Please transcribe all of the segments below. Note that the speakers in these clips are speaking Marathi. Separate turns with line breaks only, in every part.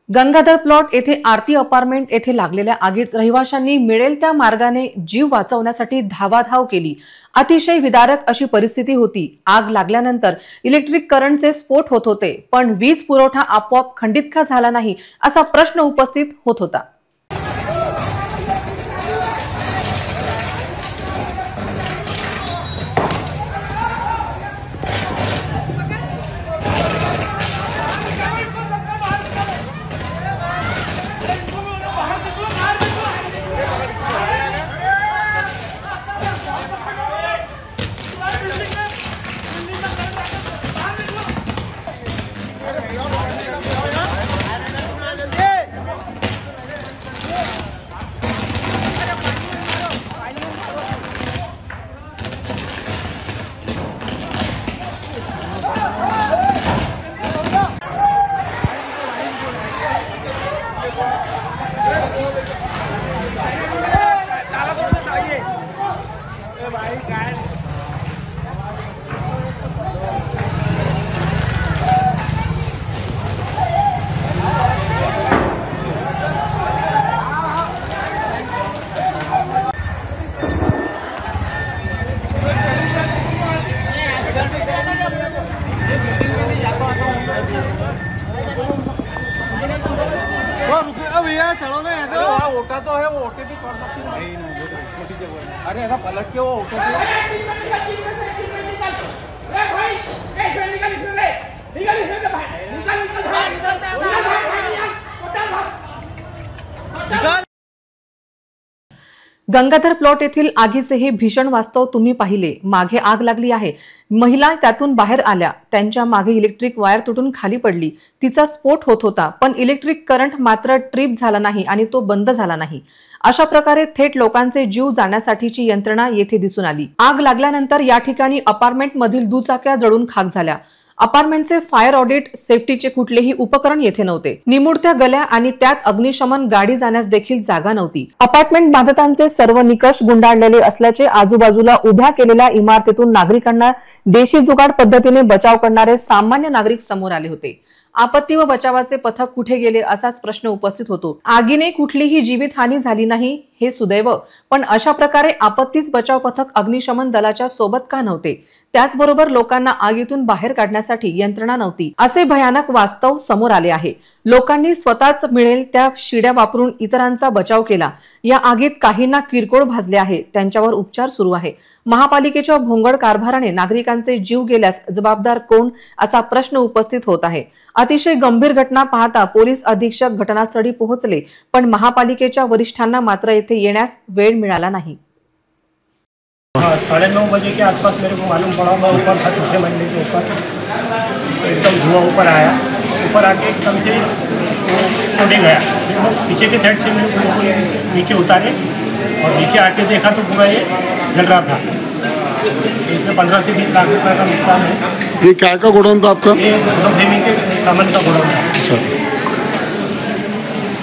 गंगाधर प्लॉट येथे आरती अपार्टमेंट येथे लागलेल्या आगीत रहिवाशांनी मिळेल त्या मार्गाने जीव वाचवण्यासाठी धावाधाव केली। अतिशय विदारक अशी परिस्थिती होती। आग लागल्यानंतर इलेक्ट्रिक करंटचे स्फोट होत होते, पण वीज पुरवठा आपोआप खंडित का झाला नाही असा प्रश्न उपस्थित होत होता।
भैया चलो ना ऐसे वहाँ ओटा तो है, वो ओटे भी कर सकती नहीं। अरे ऐसा पलट के वो ओटो निकाल।
गंगाधर प्लॉट येथील आगीचे हे भीषण वास्तव तुम्ही पाहिले। मागे आग लागली आहे, महिला त्यातून बाहेर आल्या, त्यांच्या मागे इलेक्ट्रिक वायर तुटून खाली पडली, तिचा स्फोट होत होता, पण इलेक्ट्रिक करंट मात्र ट्रिप झाला नाही आणि तो बंद झाला नाही। अशा प्रकारे थेट लोकांचे जीव जाण्यासाठीची यंत्रणा येथे दिसून आली। आग लागल्यानंतर या ठिकाणी अपार्टमेंट मधील दुचाक्या जळून खाक झाल्या। अपार्टमेंटचे फायर ऑडिट सेफ्टीचे कुठलेही उपकरण येथे नव्हते। निमुळत्या गल्या आणि त्यात अग्निशमन गाडी जाण्यास देखील जागा नव्हती। अपार्टमेंट बांधकामांचे सर्व निकष गुंडाळलेले असल्याचे आजूबाजूला उभ्या केलेल्या इमारतीतून नागरिकांना देशी जुगाड पद्धतीने बचाव करणारे सामान्य नागरिक समोर आले होते। आपत्ती व बचावाचे पथक कुठे गेले असाच प्रश्न उपस्थित होतो। आगीने कुठलीही जीवितहानी झाली नाही हे सुदैव, पण अशा प्रकारे आपत्तीच बचाव पथक अग्निशमन दलाच्या सोबत का नव्हते? त्याचबरोबर लोकांना आगीतून बाहेर काढण्यासाठी यंत्रणा नव्हती, असे भयानक वास्तव समोर आले आहे। लोकांनी स्वतःच मिळेल त्या शिड्या वापरून इतरांचा बचाव केला। या आगीत काहींना किरकोळ भाजले आहे, त्यांच्यावर उपचार सुरू आहे। महापालिकेच्या भोंगळ कारभाराने नागरिकांचे जीव गेल्यास जबाबदार कोण असा प्रश्न उपस्थित होत आहे। अतिशय गंभीर घटना पाहता पोलीस अधीक्षक घटनास्थळी पोहोचले, पण महापालिकेच्या वरिष्ठांना मात्र येथे येण्यास वेळ मिळाला नहीं।
9:30 बजे के आसपास मेरे को मालूम पड़ा, मैं ऊपर था दूसरे मंजिल के ऊपर, एकदम धुआं ऊपर आया, ऊपर आके एकदम से वो उड़ गया। पीछे के साइड से मेरे को नीचे उतारे और नीचे आके देखा तो पूरा ये जल रहा था। इसमें 15 से 20 लाख रुपये का नुकसान है।
ये क्या का गोडाउन था आपका?
ये प्रेमी के सामान का गोडाउन था।
अच्छा,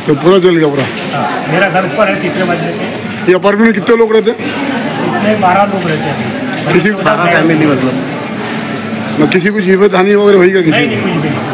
तो पूरा जल गया पूरा?
हाँ, मेरा घर ऊपर है तीसरे मंजिल पे।
ये अपार्टमेंट में कितने लोग रहते?
इसमें 12 लोग रहते हैं।
किसी
12 फैमिली मतलब
किसी को जीवित हानि वगैरह हुई क्या? किसी
नहीं, कुछ भी नहीं।